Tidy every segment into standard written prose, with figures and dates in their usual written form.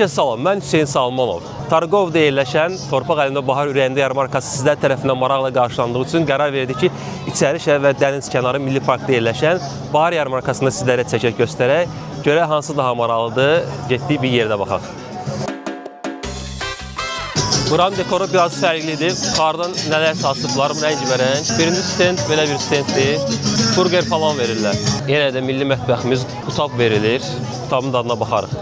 Salam, mən Hüseyin Salmanov. Targovda yerləşən Torpaq əlində Bahar ürəyində yarmarkası sizlər tərəfindən maraqla qarşılandığı üçün qərar verdi ki, İçərişəhər və Dəniz kənarı Milli Parkda yerləşən Bahar yarmarkasında sizlərə çəkək göstərək. Görək hansı daha maraqlıdır, getdik bir yerdə baxaq. Buranın dekoru biraz fərqlidir. Qardan nələr saçıblar, rəngbərəng. Birinci stend belə bir stenddir. Burger falan verirlər. Yenə də milli mətbəximiz qutab verilir. Qutabın dadına baxarıq.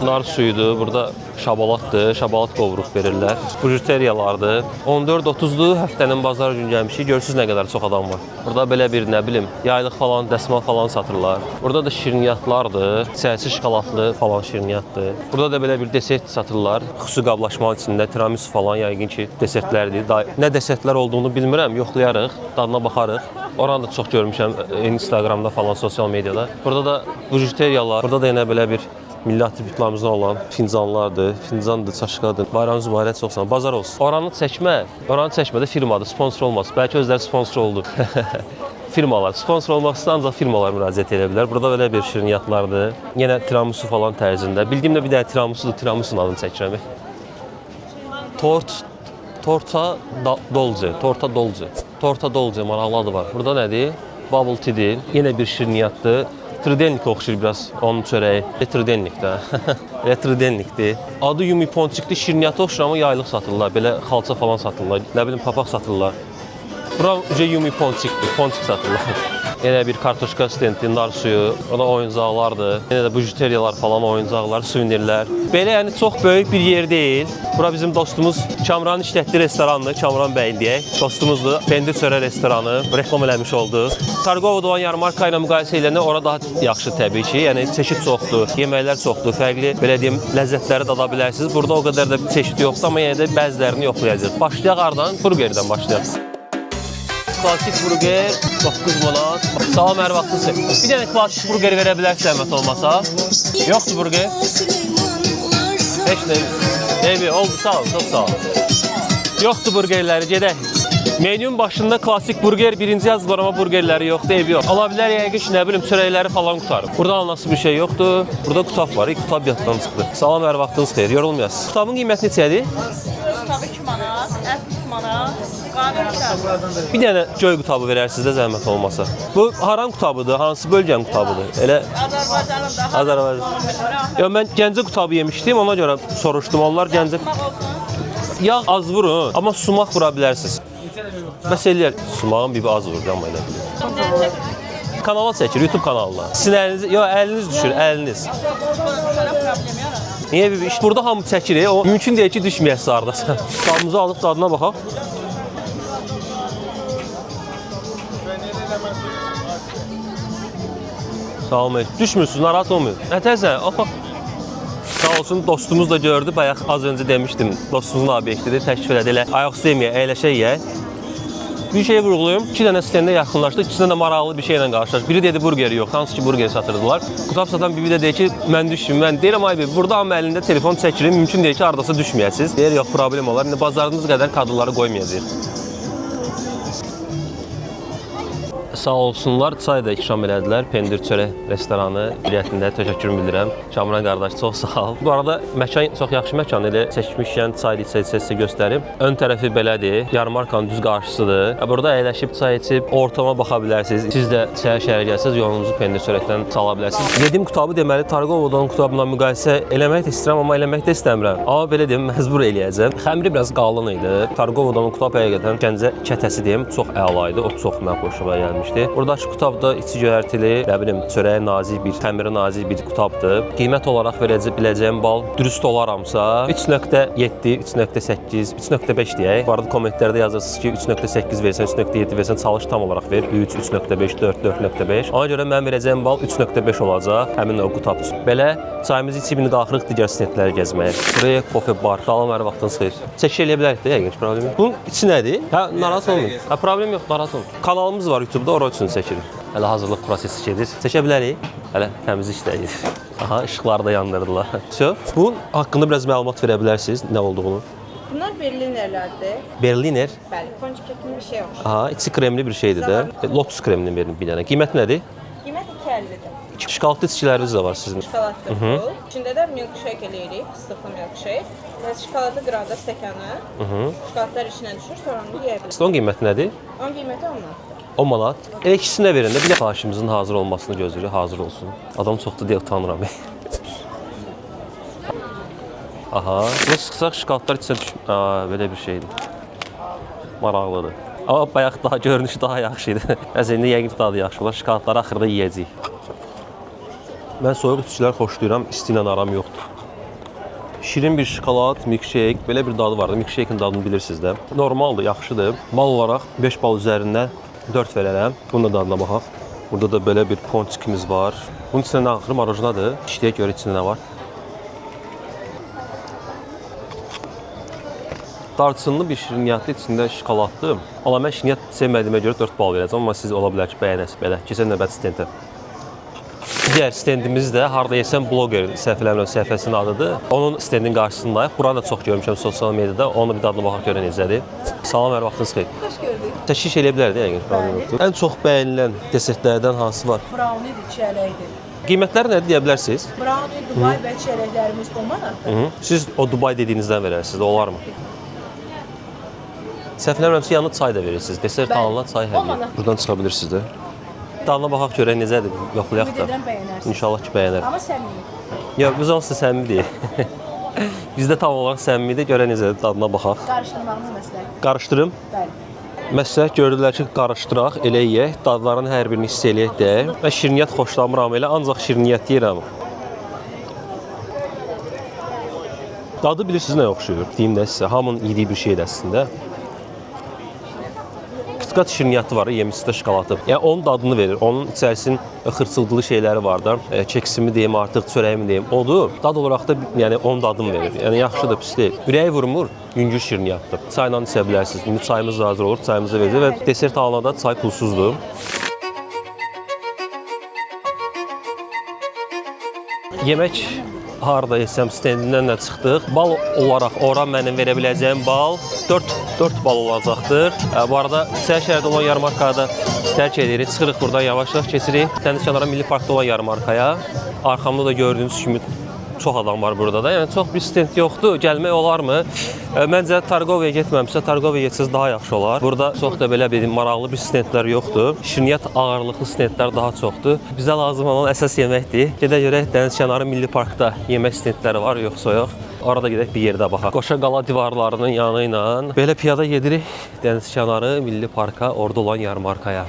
Nar suyudur, burada şabalatdır, şabalat qovruq verirlər. Bujuteriyalardır. 14-30-dur, həftənin bazar günü gəlmişik. Görürsünüz nə qədər çox adam var. Burada belə bir, nə bilim, yaylıq falan, dəsmal falan satırlar. Burada da şirniyyatlardır, çərçi şokoladlı falan şirniyyatdır. Burada da belə bir desert satırlar. Xüsusi qablaşmanın içində tiramisu falan yəqin ki, desertlərdir. Nə desertlər olduğunu bilmirəm, yoxlayarıq, dadına baxarıq. Oranı da çox görmüşəm Instagramda falan, sosial mediada. Burada da bujuteriyalar, burada da yenə belə bir milli atributlarımızdan olan fincanlardır, fincandır, çaşqadır. Bayramınız mübarək olsun, bazar olsun. Oranı çəkmə də firmadır, sponsor olmaz. Bəlkə özləri sponsor oldu. Firmalar, sponsor olmaq istəyən ancaq firmalar müraciət edə bilər. Burada belə bir şirniyyatlardır. Yenə tiramisu falan tərzində. Bildiyimdə bir dənə tiramisudur, tiramisunun adını çəkirəm. Torta dolce maraqlı adı var. Burada nədir? Bubble tea'dir. Yenə bir şirniyyatdır. Tridennik oxşur biraz onun çörəyi. Tridennik də. Elə tridennikdir. Adı yumi ponçikli şirniyyata oxşur amma yaylıq satırlar. Belə xalça falan satırlar. Nə bilim papaq satırlar. Bura yumi ponçikdir. Ponçik satırlar. Yenə bir kartoşka stendi, nar suyu, orada oyuncaqlardır. Yenə də bujuteriyalar falan, oyuncaqlar, suvenirlər. Belə yəni çox böyük bir yer deyil. Bura bizim dostumuz Kamranın işlətdiyi restorandır, Kamran bəyin deyək. Dostumuzdur, Pendir Çörə restoranı, reklam eləmiş oldu. Targovda olan yarmarka ilə müqayisə edəndə ora daha yaxşı təbii ki. Yəni çeşid çoxdur, yeməklər çoxdur, fərqli, belə deyim, ləzzətləri dada bilərsiniz. Burada o qədər də çeşid yoxdur, amma yenə də bəzilərini yoxlayacağıq. Başlayaq hardan? Burgerdən başlayaq. Klasik burger 9 manat. Salam, hər vaxtınız. Bir dənə klasik burger verə bilərsə zəhmət olmasa. Yoxdur burger. Heç nə. Eybi, oldu, sağ ol, çox sağ ol. Yoxdur burgerləri, gedək. Menünün başında klasik burger birinci yazılır amma burgerləri yoxdur, eybi yox. Ala bilər yəqin ki, nə bilim, çörəkləri falan qutarıb. Burada anası bir şey yoxdur. Burada qutab var, qutab yaddan çıxdı. Salam, hər vaxtınız xeyir, yorulmayasınız. Qutabın qiyməti neçədir? Qutabı 2 manat, ət 3 manat. Bir dənə göy qutabı verərsiniz də zəhmət olmasa. Bu haran qutabıdır? Hansı bölgənin qutabıdır? Elə Azərbaycanın. Yox, mən Gəncə qutabı yemişdim, ona görə soruşdum. Onlar Gəncə. Yağ az vurun, amma sumaq vura bilərsiniz. Bəs eləyər. Sumağın bir az vurur, amma elə bilir. Kanala çəkir, YouTube kanalına. Sizin əliniz, yox, əliniz düşür, əliniz. Niyə bir iş? Burada hamı çəkir, o mümkün deyil ki, düşməyəsiz ardasa. Damımızı alıb dadına baxaq. Sağ olun, düşmürsünüz, narahat olmuyor. Nətəsən, sağ olsun, dostumuz da gördü, bayaq az öncə demişdim, dostumuzun obyektidir, təklif elədi, elə ayaqüstü deməyək, əyləşək yeyək. Bir şey vurğulayım, 2 dənə stendə yaxınlaşdı, ikisindən də maraqlı bir şeylə qarşılaşdı. Biri dedi burgeri yox, hansı ki burgeri satırdılar. Qutab satan bibi də deyir ki, mən düşdüm, mən deyirəm ay bir, burada amma əlində telefon çəkirim, mümkün deyil ki, ardası düşməyəsiz. Deyir, yox, problem olar, indi bazardığınız qədər kadrları qoymayacaq. Sağ olsunlar, çay da ikram elədilər. Pendir Çörə restoranı biləətində təşəkkürümü bildirəm. Kamran qardaş, çox sağ ol. Bu arada məkan çox yaxşı məkan, elə çəkmişkən çay içə göstərim. Ön tərəfi belədir, yarmarkanın düz qarşısıdır. Burada əyləşib çay içib ortama baxa bilərsiniz. Siz də şəhərə gəlsəz, yolunuzu Pendir Çörəkdən sala bilərsiniz. Dediğim qutabı deməli Targovdan qutabla müqayisə eləmək də istəyirəm, amma eləmək də istəmirəm. Amma belə deyim, məcbur eləyəcəm. Xəmri biraz qalın idi. Targovdan qutab həqiqətən Gəncə kətəsi deyim, çox əla idi. O çox mənə xoşuma gəlmişdi. Buradakı qutabda içi göyərtili, nə bilim, çörəyə nazik bir, xəmirə nazik bir qutabdır. Qiymət olaraq biləcəyim bal dürüst olaramsa 3.7, 3.8, 3.5 deyək. Bu arada kommentlərdə yazırsınız ki, 3.8 versən, 3.7 versən, çalış tam olaraq ver. 3, 3.5, 4, 4.5. Ona görə mən verəcəyim bal 3.5 olacaq həmin o qutab üçün. Belə çayımızı içib indi qalxırıq digər stendləri gəzməyə. Buraya kofe bar, salam, hər vaxtınız xeyir. Çəkiş eləyə bilərik də, yəqin ki, problem yox. Bunun içi nədir? Hə, narahat olmayın. Hə, problem yox, narahat olmayın. Kanalımız var YouTube'da, orada üçün çəkirik. Hələ hazırlıq prosesi gedir. Çəkə bilərik. Hələ təmizlik işləri gedir. Aha, işıqları da yandırdılar. Bunun haqqında biraz məlumat verə bilərsiniz, nə olduğunu? Bunlar berlinerlərdir. Berliner? Bəli, ponçik kimi bir şey yoxdur. Aha, içi kremli bir şeydir də. Lotus kremini verin bir dənə. Qiyməti nədir? Qiymət 2.50-dir. milkshake. Şokoladlı içkiləriniz də var sizin. Şokoladlı bu. İçində də milkshake eləyirik, fıstıqlı milkshake. Və şokoladı qıranda stəkanı. Şokoladlar içinə düşür, sonra onu yeyə bilirsiniz. Onun qiyməti nədir? Onun qiyməti 10 manatdır. 10 manat. Elə ikisini də verin də bir də xahişimizin hazır olmasını gözləyirik. Hazır olsun. Adam çoxdur deyə utanıram. Aha, bunu sıxsaq şokoladlar içinə düşmür. Belə bir şeydir. Maraqlıdır. Amma bayaq daha görünüşü daha yaxşı idi. Əslində indi yəqin dadı yaxşı olar. Şokoladları axırda yeyəcəyik. Mən soyuq içkilər xoşlayıram, isti ilə aram yoxdur. Şirin bir şokolad, milkshake, belə bir dadı vardı. Milkshake'in dadını bilirsiniz də. Normaldır, yaxşıdır. Bal olaraq 5 bal üzərindən 4 verərəm. Bunun da dadına baxaq. Burada da belə bir ponçikimiz var. Bunun içində nə axırı marojnadır. İşləyə görə içində nə var? Darçınlı bir şirniyyatlı, içində şokoladlı. Amma mən şirniyyat sevmədiyimə görə 4 bal verəcəm. Amma siz ola bilər ki, bəyənəsiz belə. Keçən növbəti stenddə. Digər stendimiz də Harda Yesən Bloggerin səhifəsinin adıdır. Onun stendin qarşısındayıq. Buranı da çox görmüşəm sosial mediada. Onu bir dadına baxaq görən necədir. Salam, hər vaxtınız xeyir. Xoş gördük. Təşkil eləyə bilərdi yəqin. Ən çox bəyənilən desertlərdən hansı var? Brownie-dir, çiyələkdir. Qiymətləri nədir deyə bilərsiniz? Brownie, Dubai və çiyələklərimiz 10 manatdır. Siz o Dubai dediyinizdən verərsiniz, də olarmı? Səhvləmirəmsə yanına çay da verirsiniz. Desert alınan çay hədiyyə. Buradan çıxa bilirsiniz də. Dadına baxaq görək necədir, yoxlayaq da. Ümid edirəm bəyənərsiniz. İnşallah ki bəyənər. Amma səmimi. Yox, biz onsuz da səmimi deyil. Bizdə tam olaraq səmimidir, görək necədir, dadına baxaq. Qarışdırmağınız məsləhət. Qarışdırım. Bəli. Məsləhət gördülər ki, qarışdıraq, elə yeyək, dadların hər birini hiss eləyək də. Mən şirniyyat xoşlamıram elə, ancaq şirniyyat yeyirəm. Dadı bilirsiniz nəyə oxşuyur? Deyim də sizə, hamının yediyi bir şeydir əslində. Qat şirniyyatı var, yemişdə şokoladı. Yəni onun dadını verir. Onun içərisinin xırçıldılı şeyləri var da. Keksimi deyim, artıq çörəyimi deyim. Odur. Dad olaraq da yəni onun dadını verir. Yəni yaxşıdır, pis deyil. Ürəyi vurmur, yüngül şirniyyatdır. Çayla içə bilərsiniz. İndi çayımız da hazır olur, çayımızı verəcək və desert alınanda çay pulsuzdur. Yemək Harda Yesəm stendindən də çıxdıq. Bal olaraq ora mənim verə biləcəyim bal 4 bal olacaqdır. Bu arada səhər şəhərdə olan yarmarkada tərk edirik. Çıxırıq buradan yavaş-yavaş keçirik. Dəniz kənarı Milli Parkda olan yarmarkaya. Arxamda da gördüyünüz kimi çox adam var burada da. Yəni çox bir stend yoxdur. Gəlmək olarmı? Məncə Targovaya getməmişsə, Targovaya getsəz daha yaxşı olar. Burada çox da belə bir maraqlı bir stendlər yoxdur. Şirniyyat ağırlıqlı stendlər daha çoxdur. Bizə lazım olan əsas yeməkdir. Gedək görək Dəniz kənarı Milli Parkda yemək stendləri var, yoxsa yox. Orada gedək bir yerdə baxaq. Qoşa qala divarlarının yanı ilə belə piyada gedirik Dəniz kənarı Milli Parka, orada olan yarmarkaya.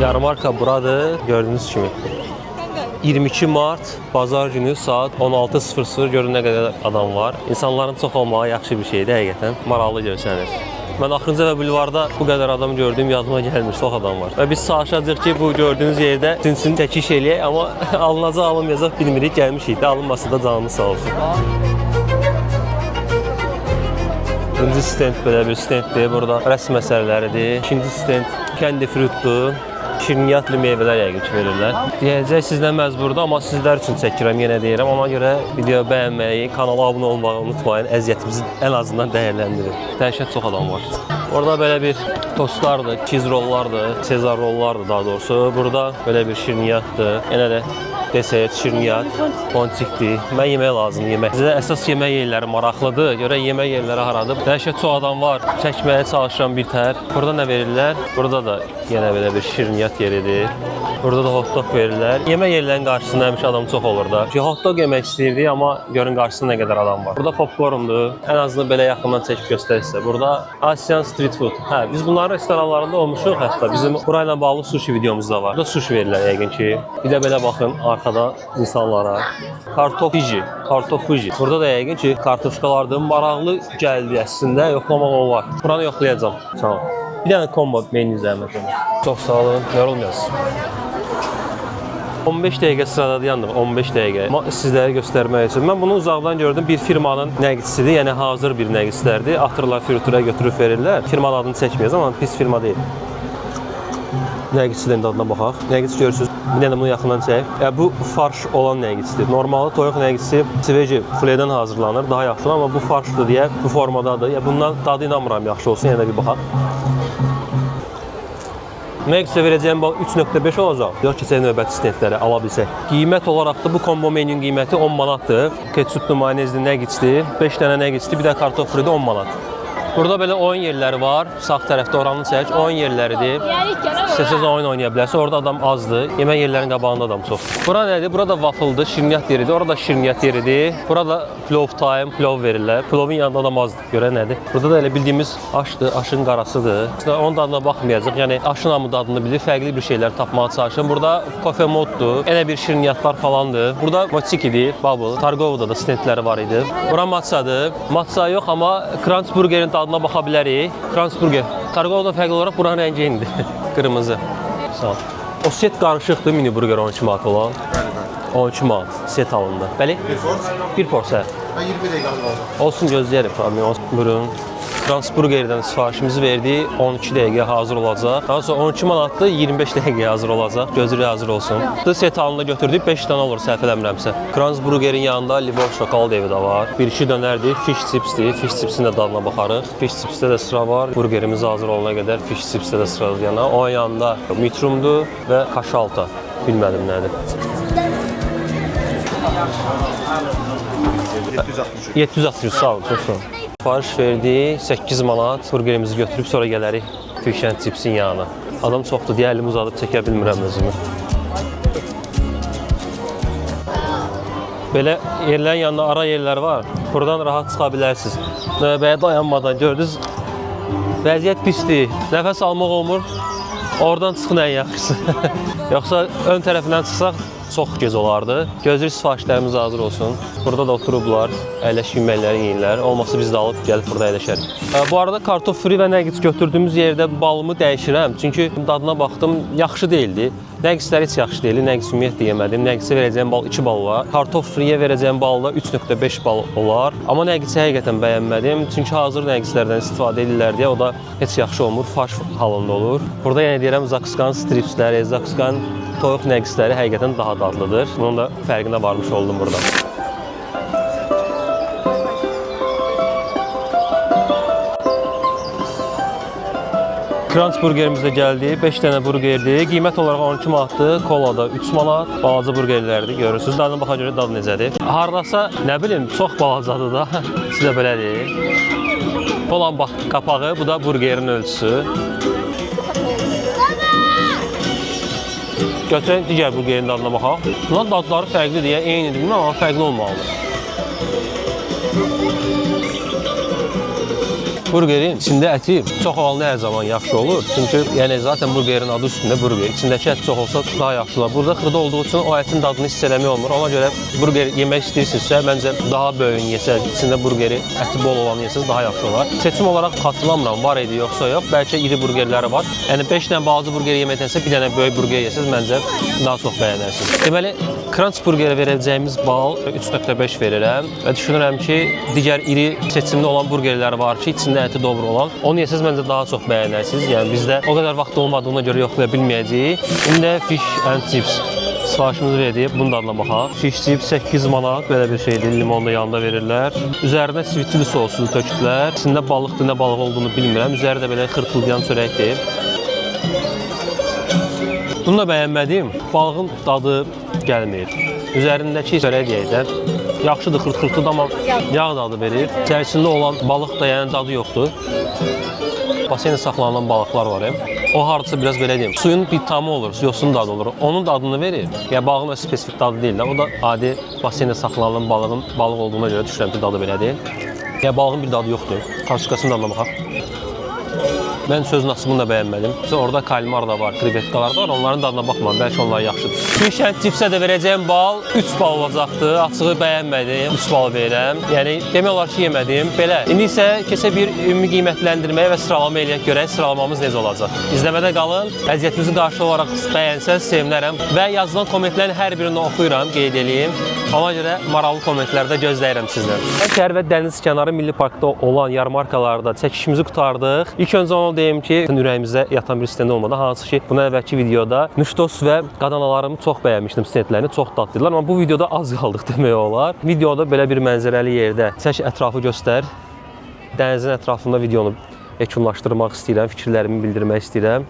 Yarmarka buradır, gördüyünüz kimi. 22 mart bazar günü saat 16:00 görün nə qədər adam var. İnsanların çox olmağı yaxşı bir şeydir həqiqətən. Maraqlı görsənir. Mən Axırıncı və Bulvarda bu qədər adam gördüyüm yadıma gəlmir, çox adam var. Və biz çalışacağıq ki, bu gördüyünüz yerdə cinsini çəkiş eləyək, amma alınacaq, alınmayacaq bilmirik, gəlmişik də, alınmasa da canımız sağ olsun. Birinci stend belə bir stenddir, burada rəsm əsərləridir. İkinci stend Candy Fruit'dur. Şirniyyatlı meyvələr yəqin ki verirlər. Deyəcək sizdən məcburdur, amma sizlər üçün çəkirəm, yenə deyirəm. Ona görə video bəyənməyi, kanala abunə olmağı unutmayın. Əziyyətimizi ən azından dəyərləndirin. Dəhşət çox adam var. Orada belə bir tostlardır, cheese rollardır, sezar rollardır daha doğrusu. Burada belə bir şirniyyatdır. Yenə də desert, şirniyyat, ponçikdir. Mən yemək lazımdır, yemək. Sizə əsas yemək yerləri maraqlıdır. Görə yemək yerləri haradır. Dəhşət çox adam var. Çəkməyə çalışıram bir tər. Burada nə verirlər? Burada da yenə belə bir şirniyyat yeridir. Burada da hot dog verirlər. Yemək yerlərinin qarşısında həmişə adam çox olur da. Hot dog yemək istəyirdik, amma görün qarşısında nə qədər adam var. Burada popcorndur. Ən azından belə yaxından çəkib göstərirsə. Burada Asian street food. Hə, biz bunların restoranlarında olmuşuq hətta. Bizim burayla bağlı sushi videomuz da var. Burada sushi verirlər yəqin ki. Bir də belə baxın arxada insanlara. Kartofuji. Burada da yəqin ki, kartofşkalardır. Maraqlı gəldi əslində. Yoxlamaq olar. Buranı yoxlayacağam. Sağ olun. Bir dənə combo menü izləmək. Çox sağ olun. Yorulmayasınız. 15 dəqiqə sırada dayandım, 15 dəqiqə. Sizlərə göstərmək üçün. Mən bunu uzaqdan gördüm, bir firmanın nəqdçisidir, yəni hazır bir nəqdçilərdir. Atırlar, fritura götürüb verirlər. Firmanın adını çəkməyəcəm, amma pis firma deyil. Nəqdçilərin dadına baxaq. Nəqdçi görürsünüz, bir dənə bunu yaxından çək. Bu farş olan nəqdçidir. Normalı toyuq nəqdçisi sveji filedən hazırlanır, daha yaxşı olur, amma bu farşdır deyə bu formadadır. Bundan dadı inanmıram yaxşı olsun, yenə də bir baxaq. Next verəcəyim bal 3.5 olacaq. Yox keçək növbəti stendləri ala bilsək. Qiymət olaraq da bu kombo menünün qiyməti 10 manatdır. Ketçuplu, mayonezli, nəqicli, 5 dənə nəqicli, bir də kartof fridi 10 manat. Burada belə oyun yerləri var. Sağ tərəfdə oranı çək. Oyun yerləridir. İstəsəz oyun oynaya bilərsiniz. Orada adam azdır. Yemək yerlərinin qabağında adam çox. Bura nədir? Burada waffle-dır, şirniyyat yeridir. Orada şirniyyat yeridir. Burada plov time, plov verirlər. Plovun yanında adam azdır. Görə nədir? Burada da elə bildiyimiz aşdır, aşın qarasıdır. Onun dadına baxmayacaq. Yəni aşın hamı dadını bilir. Fərqli bir şeylər tapmağa çalışın. Burada kofe moddur. Elə bir şirniyyatlar falandır. Burada mochikidir, bubble. Targovada da stendləri var idi. Bura matsadır. Matsa yox, amma Crunch Burgerin adına baxa bilərik. Crunch Burger. Targovada fərqli olaraq buranın rəngi indi. Qırmızı. Sağ ol. O set qarışıqdır mini burger 12 manat olan. 12 manat set alındı. Bəli? Bir porsiya. Ben 20 dəqiqə aldım. Olsun gözləyərik problem olsun. Buyurun. Transburgerdən sifarişimizi verdi. 12 dəqiqə hazır olacaq. Daha sonra 12 manatdır, 25 dəqiqə hazır olacaq. Gözlüyü hazır olsun. Set halında götürdük, 5 dənə olur səhv eləmirəmsə. Transburgerin yanında limon şokolad evi də var. Bir-iki dönərdir, fish chipsdir. Fish chipsin də dadına baxarıq. Fish chipsdə də sıra var. Burgerimiz hazır olana qədər fish chipsdə də sıradır yana. Onun yanında mitrumdur və kaşalta. Bilmədim nədir. 763. 760 sağ olun, çox sağ olun. Sifariş verdi, 8 manat. Burgerimizi götürüb sonra gələrik fish and chipsin yanına. Adam çoxdur deyə əlimi uzadıb çəkə bilmirəm özümü. Belə yerlərin yanında ara yerlər var. Buradan rahat çıxa bilərsiniz. Növbəyə dayanmadan gördünüz. Vəziyyət pisdir. Nəfəs almaq olmur. Oradan çıxın ən yaxşısı. Yoxsa ön tərəfindən çıxsaq çox gec olardı. Gözlük sifarişlərimiz hazır olsun. Burada da oturublar, əyləşib yeməkləri yeyirlər. Olmasa biz də alıb gəlib burada əyləşərik. Bu arada kartof fri və nəqis götürdüyümüz yerdə balımı dəyişirəm. Çünki dadına baxdım, yaxşı deyildi. Nəqislər heç yaxşı deyildi. Nəqis ümumiyyətlə yemədim. Nəqisə verəcəyim bal 2 bal var. Kartof friyə verəcəyim bal da 3.5 bal olar. Amma nəqisi həqiqətən bəyənmədim. Çünki hazır nəqislərdən istifadə edirlər deyə o da heç yaxşı olmur. Farş halında olur. Burada yenə deyirəm Zakskan stripsləri, Zakskan toyuq nəqisləri həqiqətən daha dadlıdır. Bunun da fərqinə varmış oldum burada. Crunch burgerimiz də gəldi. 5 dənə burgerdir. Qiymət olaraq 12 manatdır. Kola da 3 manat. Balaca burgerlərdir. Görürsünüz. Dadına baxa görə dadı necədir. Hardasa, nə bilim, çox balacadır da. Sizə belədir. Kolanın bax qapağı, bu da burgerin ölçüsü. Götürək digər burgerin dadına baxaq. Bunlar dadları fərqli deyə eynidir, amma fərqli olmalıdır. Burgerin içində əti çox halında hər zaman yaxşı olur. Çünki yəni zaten burgerin adı üstündə burger. İçindəki ət çox olsa daha yaxşı olur. Burada xırda olduğu üçün o ətin dadını hiss eləmək olmur. Ona görə burger yemək istəyirsinizsə, məncə daha böyük yesəz, içində burgeri, əti bol olanı yesəz daha yaxşı olar. Seçim olaraq xatırlamıram, var idi yoxsa yox. Bəlkə iri burgerləri var. Yəni 5 dənə balaca burger yeməkdənsə bir dənə böyük burger yesəz, məncə daha çox bəyənərsiniz. Deməli, Crunch burgerə verəcəyimiz bal 3.5 verirəm və düşünürəm ki, digər iri seçimli olan burgerlər var ki, içində əti dobro olan. Onu yesəz məncə daha çox bəyənərsiniz. Yəni bizdə o qədər vaxt olmadığına görə yoxlaya bilməyəcəyik. İndi fish and chips sifarişimizi verdik. Bunun dadına baxaq. Fish chips 8 manat belə bir şeydir. Limonu da yanında verirlər. Üzərinə sweet chili sosu töküblər. İçində balıqdır, nə balıq olduğunu bilmirəm. Üzəri də belə xırtıldayan çörəkdir. Bunu da bəyənmədim. Balığın dadı gəlmir. Üzərindəki çörək deyək də yaxşıdır, xırt-xırtıdır, amma yağ dadı verir. İçərisində olan balıq da yəni dadı yoxdur. Baseynə saxlanılan balıqlar var. O hardasa biraz belə deyim. Suyun bir tamı olur, yosun dadı olur. Onun dadını verir. Yəni balığın spesifik dadı deyil də. O da adi baseynə saxlanılan balıq olduğuna görə düşünürəm ki, dadı belədir. Yəni balığın bir dadı yoxdur. Karşıqasının dadına baxaq. Mən sözün açısını da bəyənmədim. Orada kalmar da var, krevetkalar da var. Onların dadına baxmam, bəlkə onlar yaxşıdır. Fish and chipsə də verəcəyim bal 3 bal olacaqdır. Açığı bəyənmədim, 3 bal verirəm. Yəni demək olar ki, yemədim. Belə. İndi isə keçə bir ümumi qiymətləndirməyə və sıralama eləyək görək sıralamamız necə olacaq. İzləmədə qalın. Vəziyyətimizi qarşı olaraq bəyənsəz sevinərəm və yazılan kommentlərin hər birini oxuyuram, qeyd edeyim. Ona görə maraqlı kommentlərdə gözləyirəm sizdən. Şəhər və dəniz kənarı Milli Parkda olan yarmarkalarda çəkişimizi qurtardıq. İlk öncə onu deyim ki, ürəyimizdə yatan bir stend olmadı. Hansı ki, buna əvvəlki videoda nüştos və qadanalarımı çox bəyənmişdim stendlərini, çox dadlıdılar. Amma bu videoda az qaldıq demək olar. Videoda belə bir mənzərəli yerdə çək ətrafı göstər. Dənizin ətrafında videonu yekunlaşdırmaq istəyirəm, fikirlərimi bildirmək istəyirəm.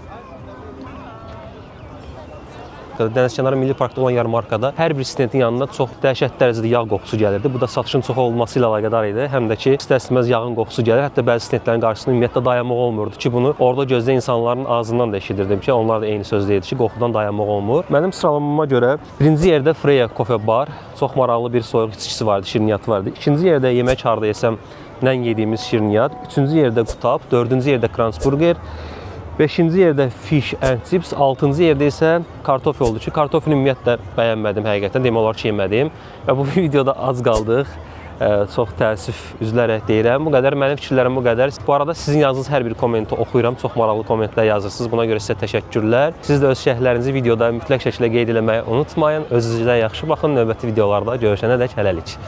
yarmarkada, Dənizkənarı Milli Parkda olan yarmarkada hər bir stendin yanında çox dəhşət dərəcədə yağ qoxusu gəlirdi. Bu da satışın çox olması ilə əlaqədar idi. Həm də ki, istər-istəməz yağın qoxusu gəlir. Hətta bəzi stendlərin qarşısında ümumiyyətlə dayanmaq olmurdu ki, bunu orada gözləyən insanların ağzından da eşidirdim ki, onlar da eyni söz deyirdi ki, qoxudan dayanmaq olmur. Mənim sıralamama görə birinci yerdə Freya Coffee Bar, çox maraqlı bir soyuq içkisi vardı, şirniyyatı vardı. İkinci yerdə yemək harda yesəm nən yediyimiz şirniyyat, üçüncü yerdə Qutab, dördüncü yerdə Kransburger, 5-ci yerdə Fish and Chips, 6-cı yerdə isə kartof oldu ki, kartofunu ümumiyyətlə bəyənmədim həqiqətən, demək olar ki, yemədim və bu videoda az qaldıq. Çox təəssüf üzlərək deyirəm. Bu qədər, mənim fikirlərim bu qədər. Bu arada sizin yazdığınız hər bir kommenti oxuyuram. Çox maraqlı kommentlər yazırsınız. Buna görə sizə təşəkkürlər. Siz də öz şərhlərinizi videoda mütləq şəkildə qeyd etməyi unutmayın. Özünüzə yaxşı baxın. Növbəti videolarda görüşənədək hələlik.